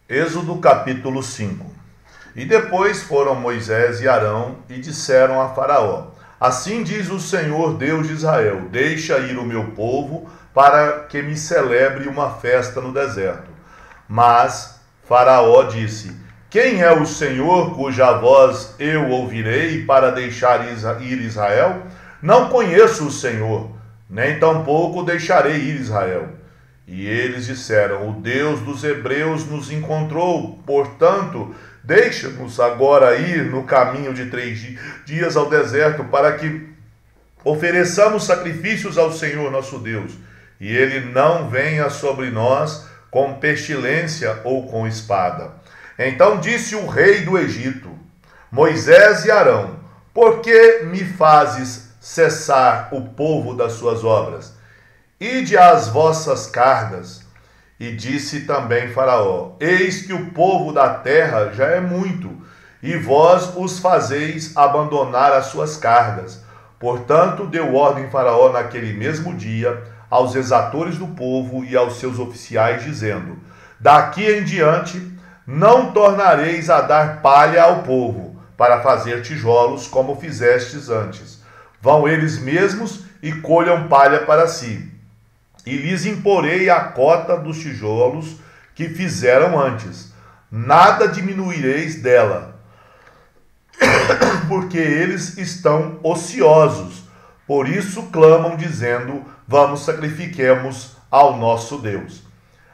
Êxodo capítulo 5. E depois foram Moisés e Arão e disseram a Faraó: Assim diz o Senhor Deus de Israel: Deixa ir o meu povo para que me celebre uma festa no deserto. Mas Faraó disse: Quem é o Senhor cuja voz eu ouvirei para deixar ir Israel? Não conheço o Senhor, nem tampouco deixarei ir Israel. E eles disseram: O Deus dos hebreus nos encontrou, portanto, deixa-nos agora ir no caminho de 3 dias ao deserto, para que ofereçamos sacrifícios ao Senhor nosso Deus, e ele não venha sobre nós com pestilência ou com espada. Então disse o rei do Egito: Moisés e Arão, por que me fazes cessar o povo das suas obras? Ide às vossas cargas. E disse também Faraó: Eis que o povo da terra já é muito, e vós os fazeis abandonar as suas cargas. Portanto, deu ordem Faraó naquele mesmo dia aos exatores do povo e aos seus oficiais, dizendo: Daqui em diante não tornareis a dar palha ao povo, para fazer tijolos como fizestes antes. Vão eles mesmos e colham palha para si. E lhes imporei a cota dos tijolos que fizeram antes. Nada diminuireis dela, porque eles estão ociosos. Por isso clamam, dizendo: Vamos, sacrifiquemos ao nosso Deus.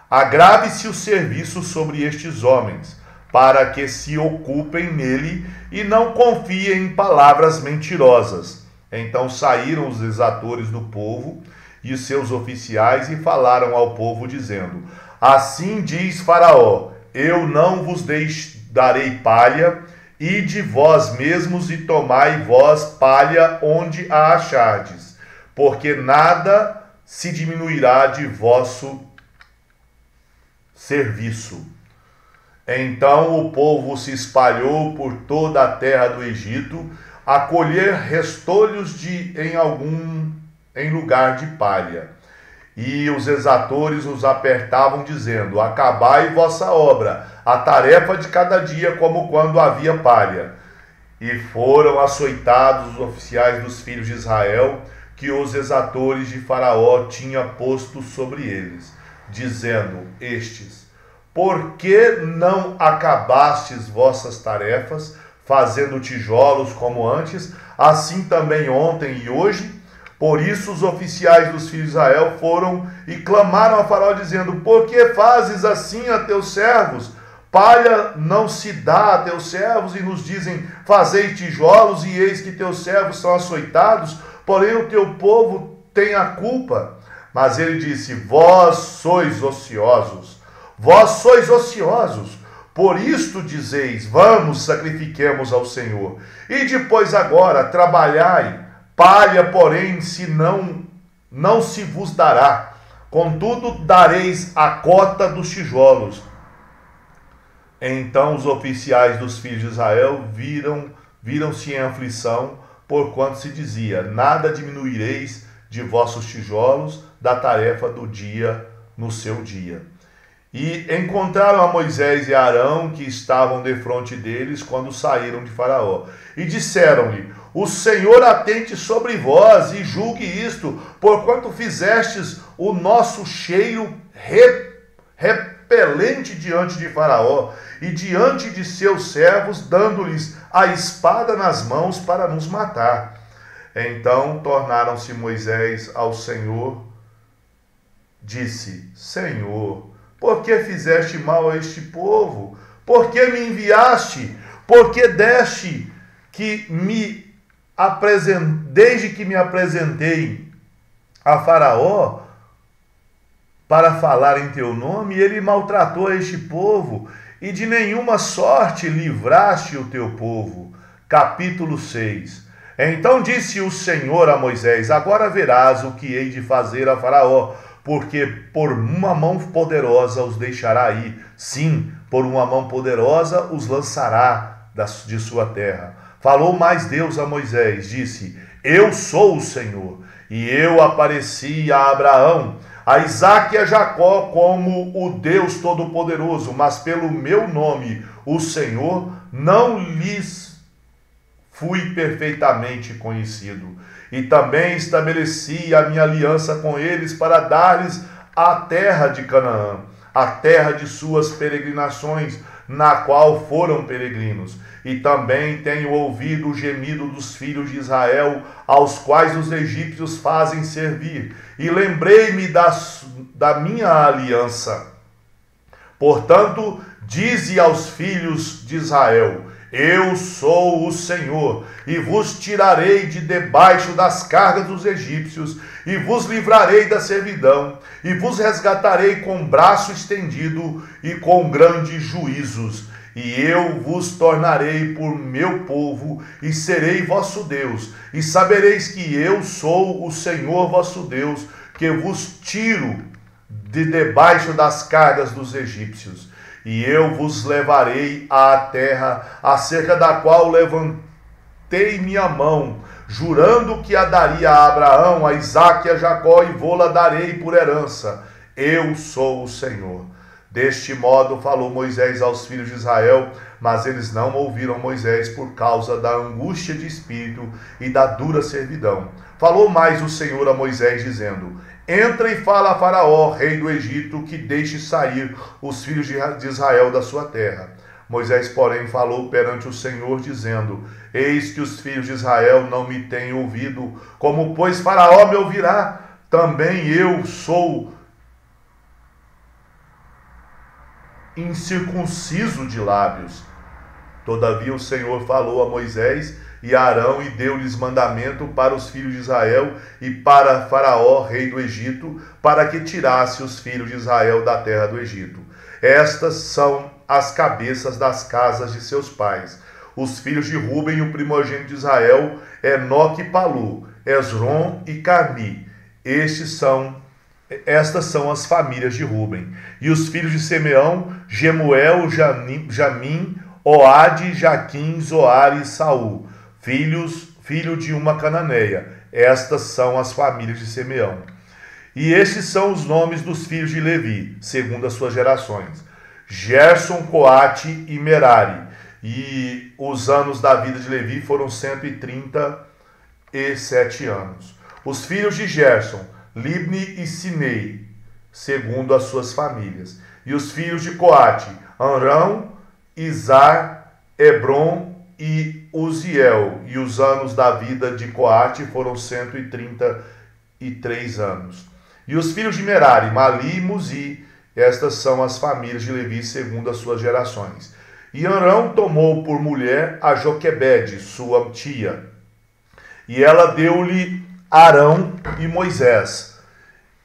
Agrave-se o serviço sobre estes homens, para que se ocupem nele e não confiem em palavras mentirosas. Então saíram os exatores do povo e seus oficiais e falaram ao povo, dizendo: Assim diz Faraó: Eu não vos darei palha, ide vós mesmos e tomai vós palha onde a achardes, porque nada se diminuirá de vosso serviço. Então o povo se espalhou por toda a terra do Egito, a colher restolhos em lugar de palha. E os exatores os apertavam, dizendo: Acabai vossa obra, a tarefa de cada dia, como quando havia palha. E foram açoitados os oficiais dos filhos de Israel, que os exatores de Faraó tinham posto sobre eles, dizendo estes: Por que não acabastes vossas tarefas, fazendo tijolos como antes, assim também ontem e hoje? Por isso os oficiais dos filhos de Israel foram e clamaram a Faraó, dizendo: Por que fazes assim a teus servos? Palha não se dá a teus servos, e nos dizem: Fazei tijolos, e eis que teus servos são açoitados, porém o teu povo tem a culpa. Mas ele disse: Vós sois ociosos, por isto dizeis: Vamos, sacrifiquemos ao Senhor. E depois agora trabalhai. Palha, porém, não se vos dará. Contudo, dareis a cota dos tijolos. Então os oficiais dos filhos de Israel viram-se em aflição, porquanto se dizia: Nada diminuireis de vossos tijolos da tarefa do dia no seu dia. E encontraram a Moisés e Arão, que estavam defronte deles, quando saíram de Faraó. E disseram-lhe: O Senhor atente sobre vós e julgue isto, porquanto fizestes o nosso cheiro repelente diante de Faraó e diante de seus servos, dando-lhes a espada nas mãos para nos matar. Então tornaram-se Moisés ao Senhor, disse: Senhor, por que fizeste mal a este povo? Por que me enviaste? Por que deste desde que me apresentei a Faraó para falar em teu nome, ele maltratou este povo, e de nenhuma sorte livraste o teu povo. Capítulo 6. Então disse o Senhor a Moisés: Agora verás o que hei de fazer a Faraó, porque por uma mão poderosa os deixará ir. Sim, por uma mão poderosa os lançará de sua terra. Falou mais Deus a Moisés, disse: Eu sou o Senhor. E eu apareci a Abraão, a Isaque e a Jacó como o Deus Todo-Poderoso, mas pelo meu nome, o Senhor, não lhes fui perfeitamente conhecido. E também estabeleci a minha aliança com eles para dar-lhes a terra de Canaã, a terra de suas peregrinações, na qual foram peregrinos. E também tenho ouvido o gemido dos filhos de Israel, aos quais os egípcios fazem servir, e lembrei-me da minha aliança. Portanto, dize aos filhos de Israel: eu sou o Senhor, e vos tirarei de debaixo das cargas dos egípcios, e vos livrarei da servidão, e vos resgatarei com braço estendido e com grandes juízos. E eu vos tornarei por meu povo, e serei vosso Deus, e sabereis que eu sou o Senhor vosso Deus, que vos tiro de debaixo das cargas dos egípcios. E eu vos levarei à terra, acerca da qual levantei minha mão, jurando que a daria a Abraão, a Isaque e a Jacó, e vô-la darei por herança. Eu sou o Senhor. Deste modo falou Moisés aos filhos de Israel, mas eles não ouviram Moisés por causa da angústia de espírito e da dura servidão. Falou mais o Senhor a Moisés, dizendo: entra e fala a Faraó, rei do Egito, que deixe sair os filhos de Israel da sua terra. Moisés, porém, falou perante o Senhor, dizendo: eis que os filhos de Israel não me têm ouvido, como pois Faraó me ouvirá? Também eu sou incircunciso de lábios. Todavia o Senhor falou a Moisés e a Arão, e deu-lhes mandamento para os filhos de Israel e para Faraó, rei do Egito, para que tirasse os filhos de Israel da terra do Egito. Estas são as cabeças das casas de seus pais. Os filhos de Ruben, o primogênito de Israel, Enoque e Palu, Esrom e Carmi. Estas são as famílias de Ruben. E os filhos de Simeão, Gemuel, Jamim, Oade, Jaquim, Zoar e Saul, filho de uma cananeia. Estas são as famílias de Simeão. E estes são os nomes dos filhos de Levi, segundo as suas gerações: Gerson, Coate e Merari. E os anos da vida de Levi foram 137 anos. Os filhos de Gerson, Libni e Sinei, segundo as suas famílias. E os filhos de Coate, Amrão, Izar, Hebron e Uziel. E os anos da vida de Coate foram 133 anos. E os filhos de Merari, Mali e Muzi. Estas são as famílias de Levi segundo as suas gerações. E Arão tomou por mulher a Joquebede, sua tia. E ela deu-lhe Arão e Moisés.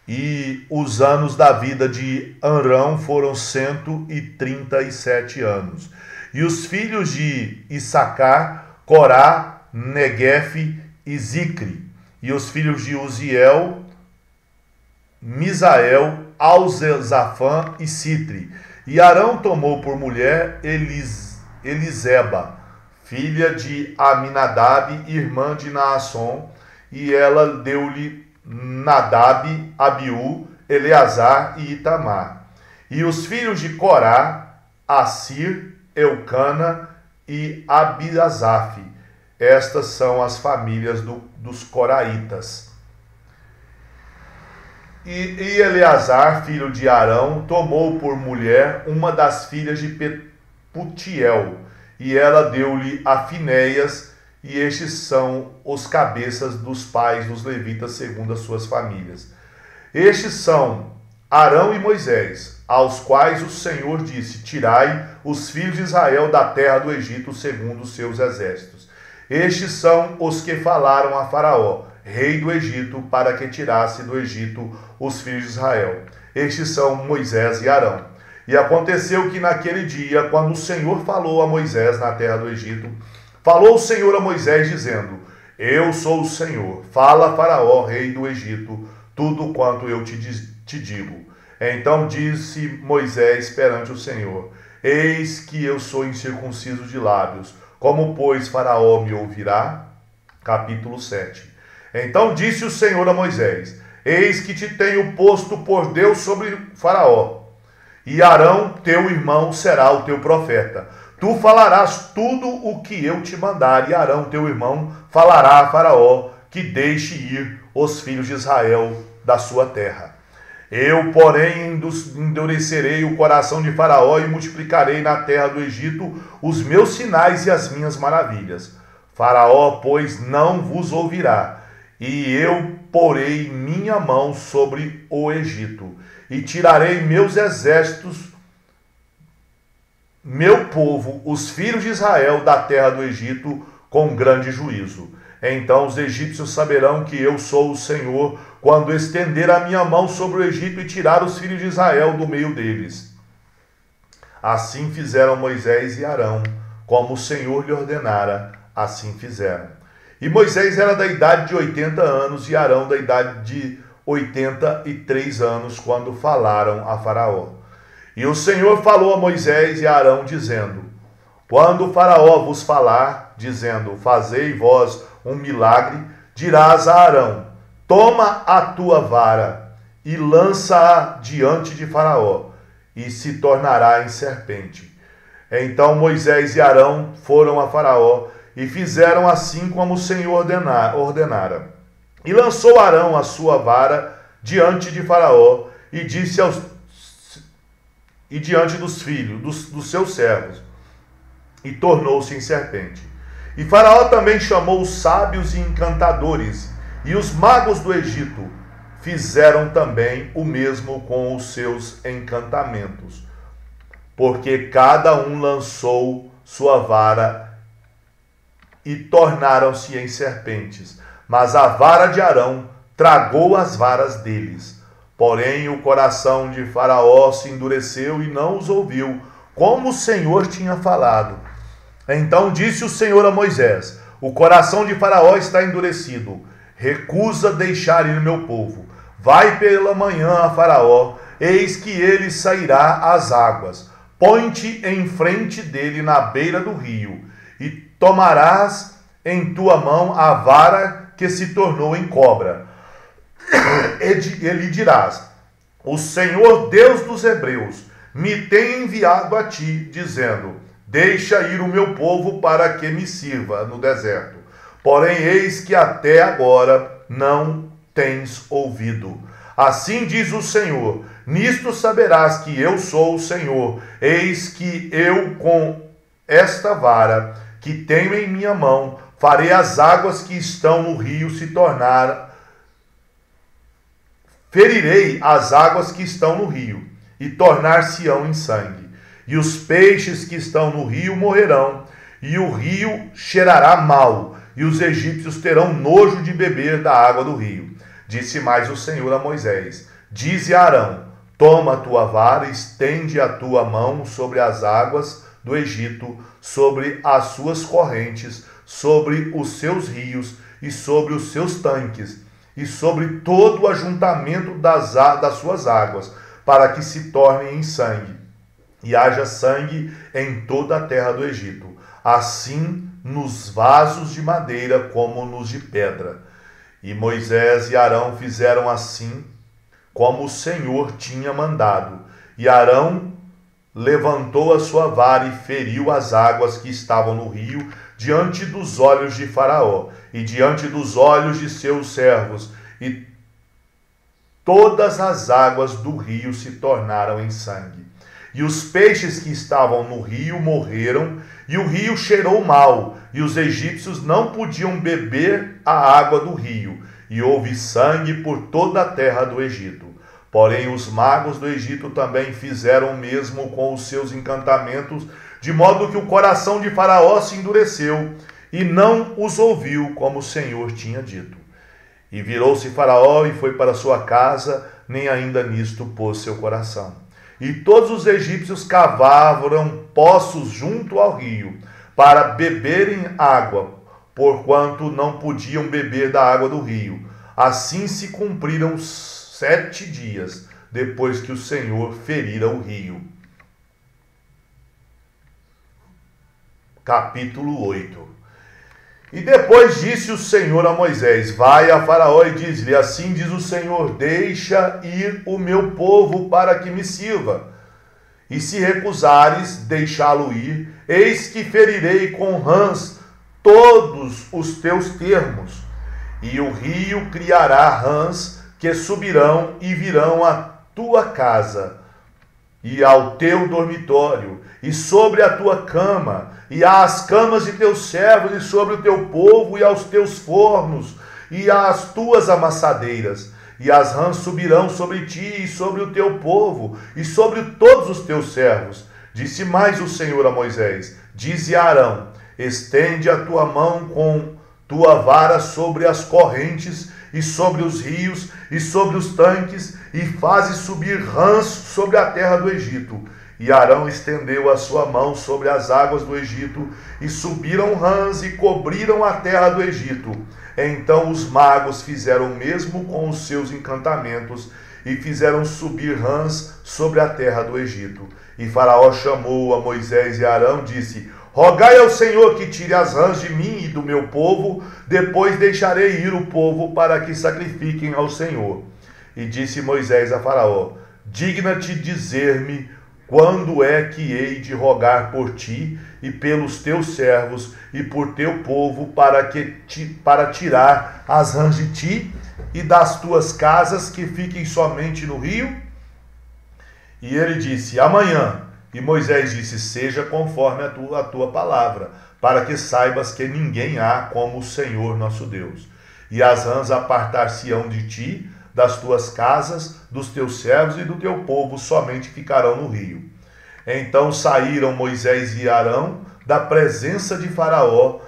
E os anos da vida de Arão foram 137 anos. E os filhos de Issacar, Corá, Neguef e Zicre. E os filhos de Uziel, Misael, Alzezafã e Citre. E Arão tomou por mulher Eliseba, filha de Aminadab, irmã de Naasson, e ela deu-lhe Nadab, Abiú, Eleazar e Itamar. E os filhos de Corá, Assir, Eucana e Abiasaf. Estas são as famílias dos coraitas. E Eleazar, filho de Arão, tomou por mulher uma das filhas de Putiel, e ela deu-lhe a Finéias, e estes são os cabeças dos pais dos levitas segundo as suas famílias. Estes são Arão e Moisés, aos quais o Senhor disse: tirai os filhos de Israel da terra do Egito segundo os seus exércitos. Estes são os que falaram a Faraó, rei do Egito, para que tirasse do Egito os filhos de Israel. Estes são Moisés e Arão. E aconteceu que naquele dia, quando o Senhor falou a Moisés na terra do Egito, falou o Senhor a Moisés, dizendo: eu sou o Senhor, fala a Faraó, rei do Egito, tudo quanto eu te digo. Então disse Moisés perante o Senhor: eis que eu sou incircunciso de lábios, como pois Faraó me ouvirá? Capítulo 7. Então disse o Senhor a Moisés: eis que te tenho posto por Deus sobre Faraó, e Arão, teu irmão, será o teu profeta. Tu falarás tudo o que eu te mandar, e Arão, teu irmão, falará a Faraó, que deixe ir os filhos de Israel da sua terra. Eu, porém, endurecerei o coração de Faraó e multiplicarei na terra do Egito os meus sinais e as minhas maravilhas. Faraó, pois, não vos ouvirá, e eu porei minha mão sobre o Egito, e tirarei meus exércitos, meu povo, os filhos de Israel, da terra do Egito, com grande juízo. Então os egípcios saberão que eu sou o Senhor, quando estender a minha mão sobre o Egito e tirar os filhos de Israel do meio deles. Assim fizeram Moisés e Arão, como o Senhor lhe ordenara, assim fizeram. E Moisés era da idade de 80 anos e Arão da idade de 83 anos, quando falaram a Faraó. E o Senhor falou a Moisés e a Arão, dizendo: quando Faraó vos falar, dizendo: fazei vós um milagre, dirás a Arão: toma a tua vara e lança-a diante de Faraó, e se tornará em serpente. Então Moisés e Arão foram a Faraó e fizeram assim como o Senhor ordenara. E lançou Arão a sua vara diante de Faraó e disse diante dos filhos, dos seus servos, e tornou-se em serpente. E Faraó também chamou os sábios e encantadores, e os magos do Egito fizeram também o mesmo com os seus encantamentos, porque cada um lançou sua vara e tornaram-se em serpentes. Mas a vara de Arão tragou as varas deles. Porém o coração de Faraó se endureceu e não os ouviu, como o Senhor tinha falado. Então disse o Senhor a Moisés: o coração de Faraó está endurecido, recusa deixar ir meu povo. Vai pela manhã a Faraó, eis que ele sairá às águas. Põe-te em frente dele na beira do rio, e tomarás em tua mão a vara que se tornou em cobra. E lhe dirás: o Senhor Deus dos Hebreus me tem enviado a ti, dizendo: deixa ir o meu povo para que me sirva no deserto. Porém, eis que até agora não tens ouvido. Assim diz o Senhor: nisto saberás que eu sou o Senhor. Eis que eu, com esta vara que tenho em minha mão, farei as águas que estão no rio se tornar. Ferirei as águas que estão no rio, e tornar-se-ão em sangue. E os peixes que estão no rio morrerão, e o rio cheirará mal, e os egípcios terão nojo de beber da água do rio. Disse mais o Senhor a Moisés: dize a Arão: toma a tua vara, estende a tua mão sobre as águas do Egito, sobre as suas correntes, sobre os seus rios e sobre os seus tanques, e sobre todo o ajuntamento das suas águas, para que se tornem em sangue, e haja sangue em toda a terra do Egito, assim nos vasos de madeira como nos de pedra. E Moisés e Arão fizeram assim como o Senhor tinha mandado. E Arão levantou a sua vara e feriu as águas que estavam no rio diante dos olhos de Faraó e diante dos olhos de seus servos, e todas as águas do rio se tornaram em sangue. E os peixes que estavam no rio morreram, e o rio cheirou mal, e os egípcios não podiam beber a água do rio, e houve sangue por toda a terra do Egito. Porém os magos do Egito também fizeram o mesmo com os seus encantamentos, de modo que o coração de Faraó se endureceu, e não os ouviu, como o Senhor tinha dito. E virou-se Faraó e foi para sua casa, nem ainda nisto pôs seu coração. E todos os egípcios cavaram poços junto ao rio, para beberem água, porquanto não podiam beber da água do rio. Assim se cumpriram 7 dias, depois que o Senhor ferira o rio. Capítulo 8. E depois disse o Senhor a Moisés: vai a Faraó e diz-lhe: assim diz o Senhor, deixa ir o meu povo para que me sirva. E se recusares deixá-lo ir, eis que ferirei com rãs todos os teus termos. E o rio criará rãs que subirão e virão à tua casa e ao teu dormitório, e sobre a tua cama, e às camas de teus servos, e sobre o teu povo, e aos teus fornos, e às tuas amassadeiras. E as rãs subirão sobre ti, e sobre o teu povo, e sobre todos os teus servos. Disse mais o Senhor a Moisés: dize a Arão: estende a tua mão com tua vara sobre as correntes, e sobre os rios, e sobre os tanques, e faze subir rãs sobre a terra do Egito. E Arão estendeu a sua mão sobre as águas do Egito, e subiram rãs e cobriram a terra do Egito. Então os magos fizeram o mesmo com os seus encantamentos, e fizeram subir rãs sobre a terra do Egito. E Faraó chamou a Moisés e Arão, disse: rogai ao Senhor que tire as rãs de mim e do meu povo, depois deixarei ir o povo para que sacrifiquem ao Senhor. E disse Moisés a Faraó: digna-te dizer-me quando é que hei de rogar por ti e pelos teus servos e por teu povo para tirar as rãs de ti e das tuas casas que fiquem somente no rio? E ele disse: amanhã. E Moisés disse: seja conforme a tua palavra, para que saibas que ninguém há como o Senhor nosso Deus. E as rãs apartar-se-ão de ti, das tuas casas, dos teus servos e do teu povo, somente ficarão no rio. Então saíram Moisés e Arão da presença de Faraó,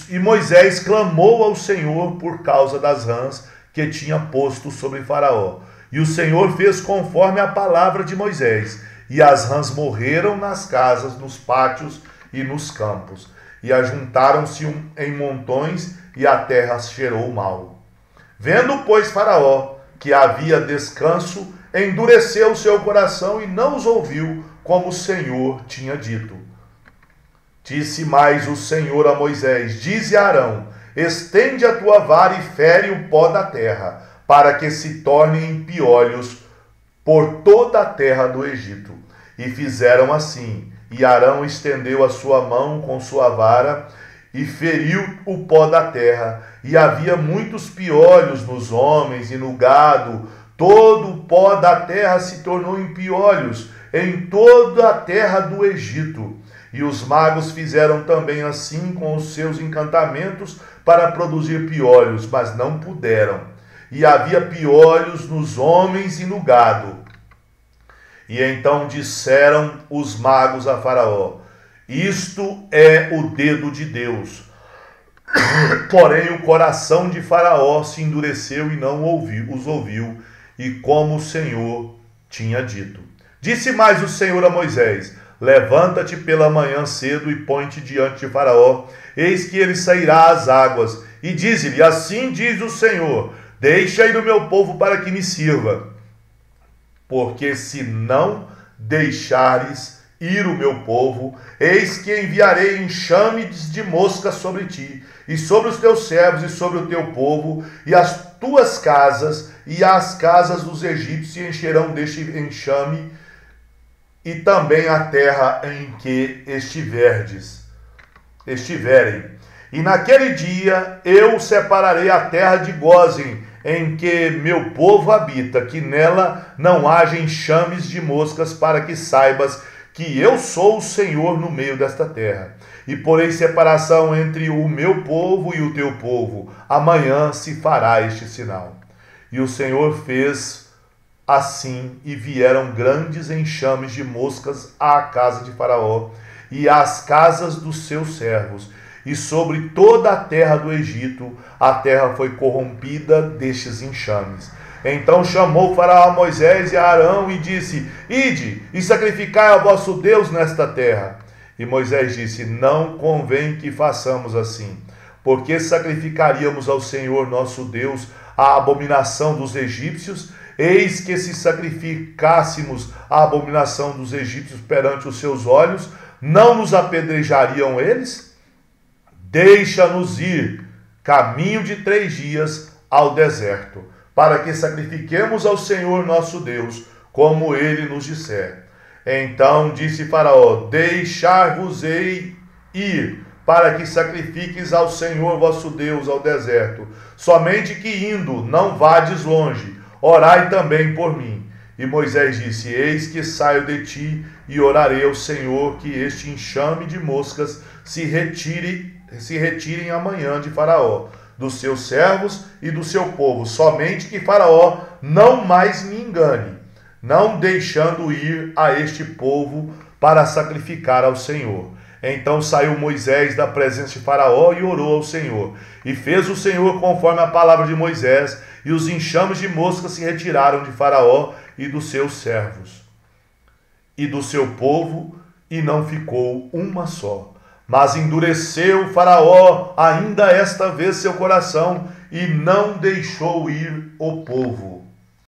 e Moisés clamou ao Senhor por causa das rãs que tinha posto sobre Faraó. E o Senhor fez conforme a palavra de Moisés, e as rãs morreram nas casas, nos pátios e nos campos, e ajuntaram-se em montões, e a terra cheirou mal. Vendo, pois, Faraó que havia descanso, endureceu o seu coração e não os ouviu, como o Senhor tinha dito. Disse mais o Senhor a Moisés: dize a Arão: estende a tua vara e fere o pó da terra, para que se tornem em piolhos por toda a terra do Egito. E fizeram assim, e Arão estendeu a sua mão com sua vara, e feriu o pó da terra, e havia muitos piolhos nos homens e no gado. Todo o pó da terra se tornou em piolhos, em toda a terra do Egito. E os magos fizeram também assim com os seus encantamentos para produzir piolhos, mas não puderam. E havia piolhos nos homens e no gado. E então disseram os magos a Faraó: isto é o dedo de Deus. Porém o coração de Faraó se endureceu e não os ouviu, e como o Senhor tinha dito. Disse mais o Senhor a Moisés: levanta-te pela manhã cedo e põe-te diante de Faraó, eis que ele sairá às águas, e dize-lhe: assim diz o Senhor, deixa ir o meu povo para que me sirva. Porque se não deixares ir o meu povo, eis que enviarei enxames de moscas sobre ti, e sobre os teus servos, e sobre o teu povo, e as tuas casas, e as casas dos egípcios se encherão deste enxame, e também a terra em que estiverem. E naquele dia eu separarei a terra de Gósen, em que meu povo habita, que nela não haja enxames de moscas, para que saibas que eu sou o Senhor no meio desta terra. E porei separação entre o meu povo e o teu povo. Amanhã se fará este sinal. E o Senhor fez assim, e vieram grandes enxames de moscas à casa de Faraó e às casas dos seus servos. E sobre toda a terra do Egito, a terra foi corrompida destes enxames. Então chamou Faraó a Moisés e a Arão e disse: ide e sacrificai ao vosso Deus nesta terra. E Moisés disse: não convém que façamos assim, porque sacrificaríamos ao Senhor nosso Deus a abominação dos egípcios. Eis que se sacrificássemos a abominação dos egípcios perante os seus olhos, não nos apedrejariam eles? deixa-nos ir, caminho de 3 dias, ao deserto, para que sacrifiquemos ao Senhor nosso Deus, como ele nos disser. Então disse Faraó: deixar-vos-ei ir, para que sacrifiques ao Senhor vosso Deus ao deserto. Somente que indo, não vades longe, orai também por mim. E Moisés disse: eis que saio de ti, e orarei ao Senhor que este enxame de moscas se retirem amanhã de Faraó, dos seus servos e do seu povo, somente que Faraó não mais me engane, não deixando ir a este povo para sacrificar ao Senhor. Então saiu Moisés da presença de Faraó e orou ao Senhor. E fez o Senhor conforme a palavra de Moisés, e os enxames de moscas se retiraram de Faraó e dos seus servos e do seu povo, e não ficou uma só. Mas endureceu Faraó ainda esta vez seu coração, e não deixou ir o povo.